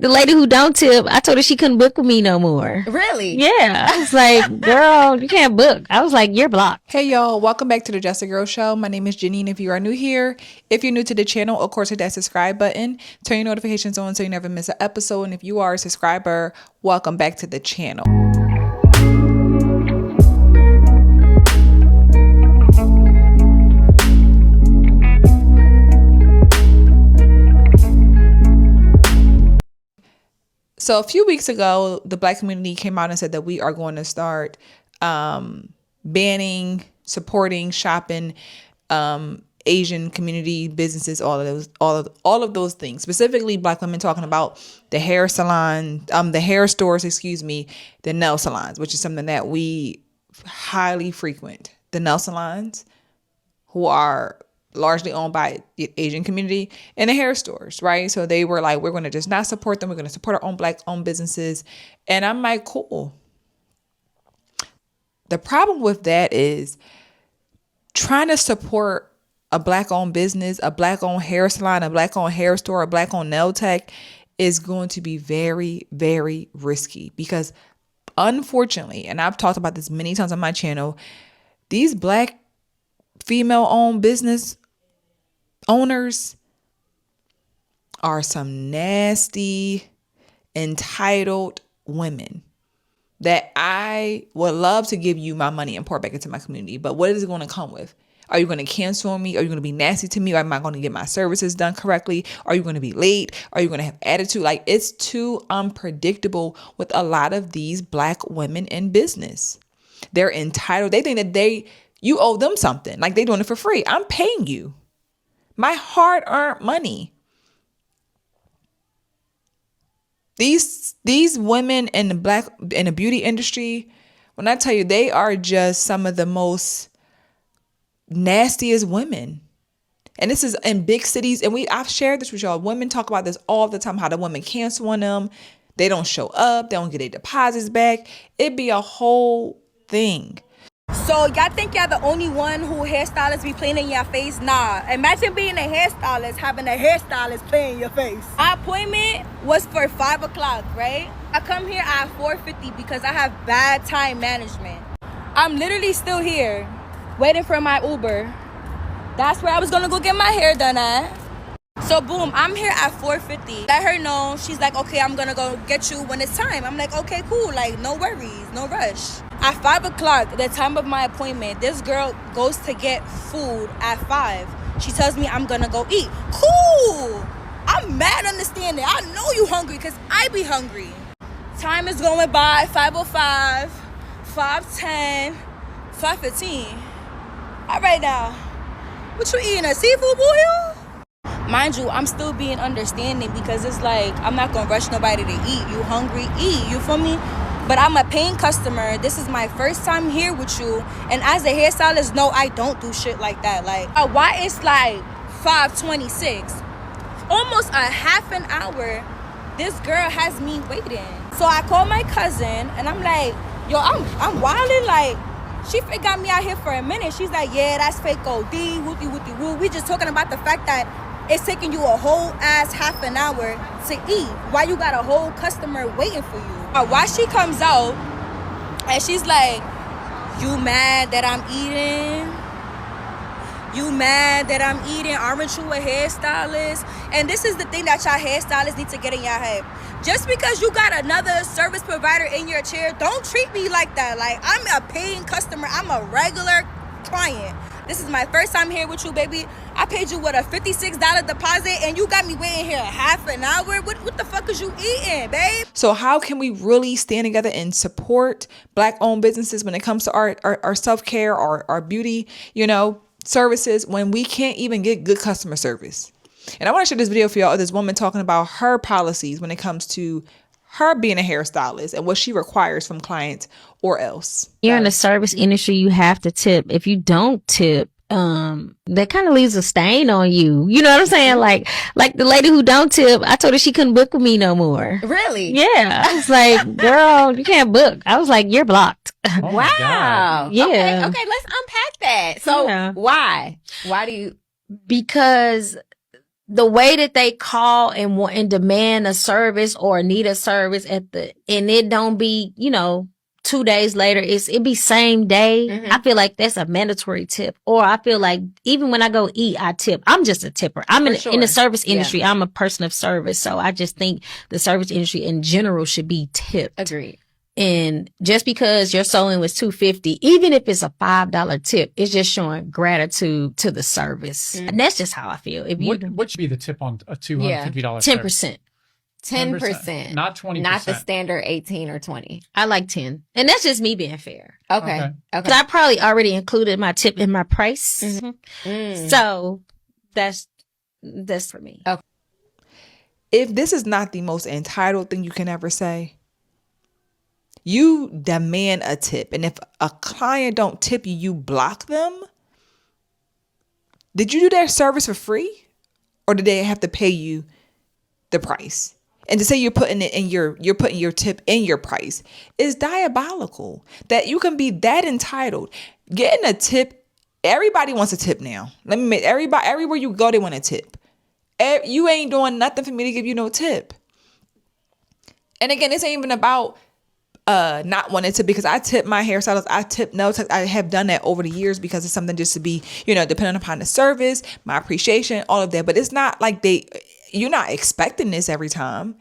The lady who don't tip, I told her she couldn't book with me no more. Really? Yeah. I was like, girl, you can't book. I was like, you're blocked. Hey y'all, welcome back to the Just a Girl Show. My name is Janine. If you are new here, if you're new to the channel, of course hit that subscribe button, turn your notifications on so you never miss an episode. And if you are a subscriber, welcome back to the channel. So a few weeks ago, the Black community came out and said that we are going to start banning, supporting, shopping Asian community businesses, all of those things. Specifically, Black women, talking about the hair salon, the hair stores, the nail salons, which is something that we highly frequent. The nail salons, who are largely owned by the Asian community, and the hair stores, right? So they were like, we're going to just not support them. We're going to support our own Black-owned businesses. And I'm like, cool. The problem with that is trying to support a Black-owned business, a Black-owned hair salon, a Black-owned hair store, a Black-owned nail tech is going to be very, very risky because unfortunately, and I've talked about this many times on my channel, these Black female-owned business owners are some nasty, entitled women that I would love to give you my money and pour back into my community. But what is it going to come with? Are you going to cancel on me? Are you going to be nasty to me? Or am I going to get my services done correctly? Are you going to be late? Are you going to have attitude? Like, it's too unpredictable with a lot of these Black women in business. They're entitled. They think that you owe them something. Like, they're doing it for free. I'm paying you my hard-earned money. These women in the beauty industry, when I tell you, they are just some of the most nastiest women. And this is in big cities. And I've shared this with y'all. Women talk about this all the time, how the women cancel on them. They don't show up. They don't get their deposits back. It'd be a whole thing. So y'all think y'all the only one who hairstylists be playing in your face? Nah. Imagine being a hairstylist, having a hairstylist play in your face. Our appointment was for 5 o'clock, right? I come here at 4:50 because I have bad time management. I'm literally still here waiting for my Uber. That's where I was gonna go get my hair done at. So boom, I'm here at 4:50. Let her know. She's like, okay, I'm gonna go get you when it's time. I'm like, okay, cool. Like, no worries, no rush. At 5 o'clock, the time of my appointment, this girl goes to get food at 5. She tells me I'm gonna go eat. Cool. I'm mad understanding. I know you hungry because I be hungry. Time is going by. 5:05, 5:10, 5:15. All right now. What you eating? A seafood boil? Mind you, I'm still being understanding because it's like, I'm not going to rush nobody to eat. You hungry? Eat. You feel me? But I'm a paying customer. This is my first time here with you. And as a hairstylist, no, I don't do shit like that. Like, why it's like 5:26? Almost a half an hour, this girl has me waiting. So I call my cousin and I'm like, yo, I'm wilding. Like, she got me out here for a minute. She's like, yeah, that's fake OD, wooty woo. We just talking about the fact that it's taking you a whole ass half an hour to eat. Why you got a whole customer waiting for you? Why she comes out and she's like, you mad that I'm eating? You mad that I'm eating? Aren't you a hairstylist? And this is the thing that y'all hairstylists need to get in your head. Just because you got another service provider in your chair, don't treat me like that. Like, I'm a paying customer. I'm a regular client. This is my first time here with you, baby. I paid you, what, a $56 deposit, and you got me waiting here half an hour? What the fuck is you eating, babe? So how can we really stand together and support Black-owned businesses when it comes to our self-care, our beauty, services, when we can't even get good customer service? And I want to share this video for y'all of this woman talking about her policies when it comes to her being a hairstylist and what she requires from clients or else. You're in the service industry, you have to tip. If you don't tip, that kind of leaves a stain on you. You know what I'm saying? Like the lady who don't tip, I told her she couldn't book with me no more. Really? Yeah. I was like, girl, you can't book. I was like, you're blocked. Oh wow. Yeah. Okay, let's unpack that. So why? Why do you? Because the way that they call and want and demand a service or need a service and it don't be, 2 days later, it be same day. Mm-hmm. I feel like that's a mandatory tip. Or I feel like even when I go eat, I tip. I'm just a tipper. I'm in the service industry. I'm a person of service. So I just think the service industry in general should be tipped. Agreed. And just because your sewing was $2.50, even if it's a $5 tip, it's just showing gratitude to the service. Mm-hmm. And that's just how I feel. If you what should be the tip on a $250 service? 10%. 10%. Not 20%. Not the standard 18 or 20. I like 10. And that's just me being fair. Okay. Because I probably already included my tip in my price. Mm-hmm. So that's for me. Okay. If this is not the most entitled thing you can ever say, you demand a tip. And if a client don't tip you, you block them. Did you do their service for free? Or did they have to pay you the price? And to say you're putting your tip in your price is diabolical. That you can be that entitled. Getting a tip, everybody wants a tip now. Let me make everywhere you go, they want a tip. You ain't doing nothing for me to give you no tip. And again, this ain't even about not wanting to, because I tip my hairstylist, I tip nail tech. I have done that over the years because it's something just to be, depending upon the service, my appreciation, all of that. But it's not like you're not expecting this every time.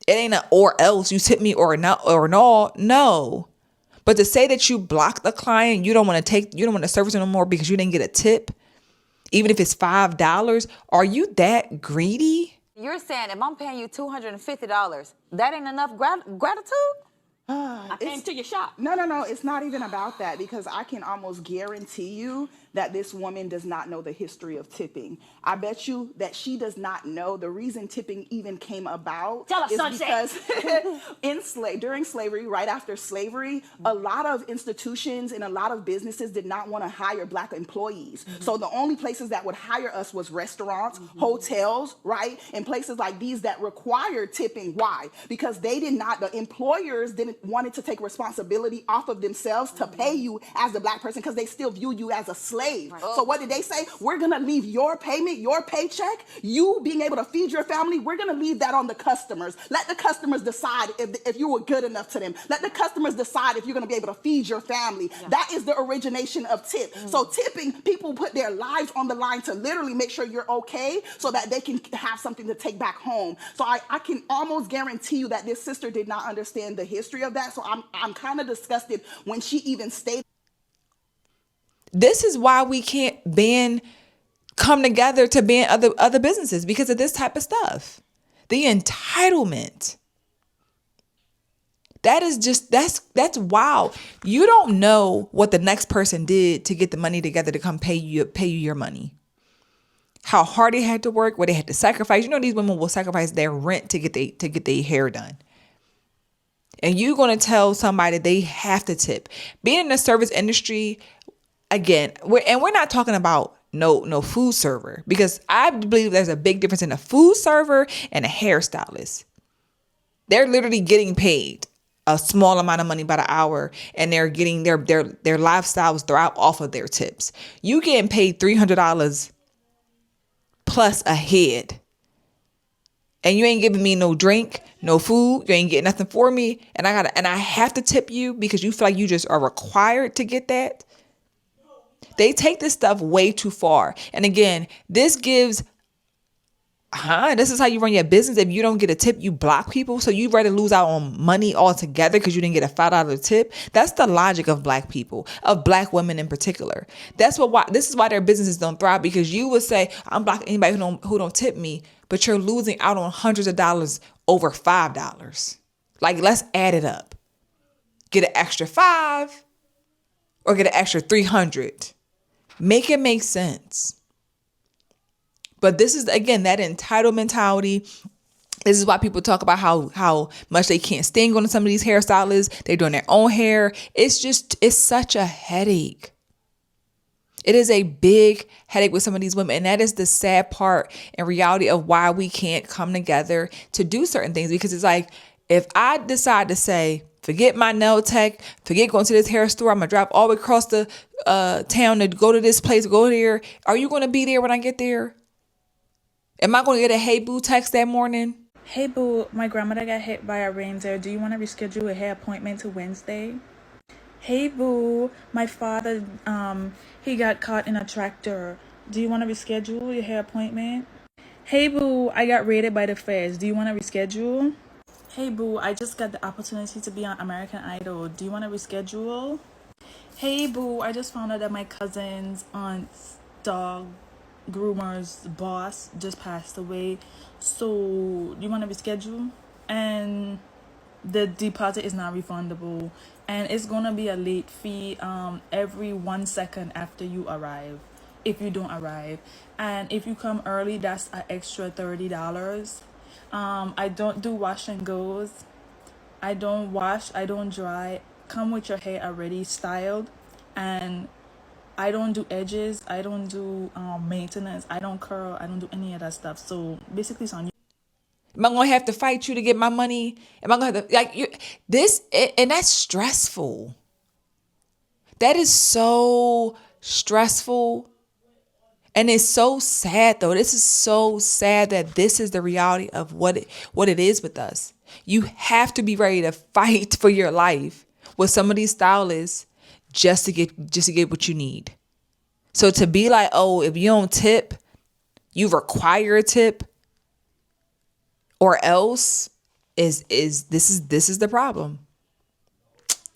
It ain't an or else, you tip me or not or no. But to say that you block the client, you don't want to service them no more because you didn't get a tip, even if it's $5, are you that greedy? You're saying if I'm paying you $250, that ain't enough gratitude? I came to your shop. No. It's not even about that, because I can almost guarantee you that this woman does not know the history of tipping. I bet you that she does not know the reason tipping even came about. Tell us, is because during slavery, right after slavery, a lot of institutions and a lot of businesses did not want to hire Black employees. Mm-hmm. So the only places that would hire us was restaurants, hotels, right? And places like these that required tipping. Why? Because the employers didn't wanted to take responsibility off of themselves to pay you as the Black person, because they still view you as a slave. Right. So what did they say? We're going to leave your payment, your paycheck, you being able to feed your family, we're going to leave that on the customers. Let the customers decide if you were good enough to them. Let the customers decide if you're going to be able to feed your family. Yeah. That is the origination of tip. So tipping, people put their lives on the line to literally make sure you're okay so that they can have something to take back home. So I can almost guarantee you that this sister did not understand the history of that. So I'm kind of disgusted when she even stated. This is why we can't come together to ban other businesses, because of this type of stuff. The entitlement. That is just, that's wow. You don't know what the next person did to get the money together to come pay you your money. How hard they had to work, what they had to sacrifice. These women will sacrifice their rent to get their hair done. And you're going to tell somebody they have to tip. Being in the service industry, again, we're not talking about no food server, because I believe there's a big difference in a food server and a hairstylist. They're literally getting paid a small amount of money by the hour, and they're getting their lifestyles throughout off of their tips. You getting paid $300 plus a head, and you ain't giving me no drink, no food, you ain't getting nothing for me, and I have to tip you because you feel like you just are required to get that. They take this stuff way too far. And again, this is how you run your business. If you don't get a tip, you block people. So you'd rather lose out on money altogether because you didn't get a $5 tip. That's the logic of Black people, of Black women in particular. This is why their businesses don't thrive, because you would say, I'm blocking anybody who don't tip me, but you're losing out on hundreds of dollars over $5. Like, let's add it up. Get an extra $5 or get an extra $300. Make it make sense. But this is, again, that entitled mentality. This is why people talk about how much they can't stand going to some of these hairstylists. They're doing their own hair. It's such a headache. It is a big headache with some of these women. And that is the sad part and reality of why we can't come together to do certain things. Because it's like, if I decide to say, forget my nail tech, forget going to this hair store, I'm going to drive all the way across the town to go to this place, go there. Are you going to be there when I get there? Am I going to get a hey boo text that morning? Hey boo, my grandmother got hit by a reindeer. Do you want to reschedule a hair appointment to Wednesday? Hey boo, my father, he got caught in a tractor. Do you want to reschedule your hair appointment? Hey boo, I got raided by the feds. Do you want to reschedule? Hey boo, I just got the opportunity to be on American Idol. Do you want to reschedule? Hey boo, I just found out that my cousin's aunt's dog groomer's boss just passed away. So you want to reschedule? And the deposit is not refundable, and it's gonna be a late fee every 1 second after you arrive, if you don't arrive. And if you come early, that's an extra $30. I don't do wash and goes. I don't wash, I don't dry. Come with your hair already styled. And I don't do edges, I don't do maintenance, I don't curl, I don't do any of that stuff. So basically it's on you. Am I going to have to fight you to get my money? Am I going to have to, like, and that's stressful. That is so stressful. And it's so sad, though. This is so sad that this is the reality of what it is with us. You have to be ready to fight for your life with some of these stylists just to get what you need. So to be like, oh, if you don't tip, you require a tip, or else this is the problem.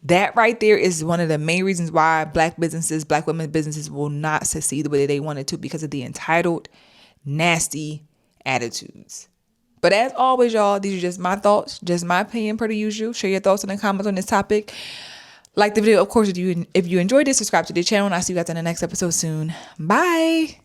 That right there is one of the main reasons why black women businesses will not succeed the way they wanted to, because of the entitled, nasty attitudes. But as always, y'all, these are just my thoughts, just my opinion per the usual. Share your thoughts in the comments on this topic. Like the video, of course, if you enjoyed it, subscribe to the channel, and I'll see you guys in the next episode soon. Bye.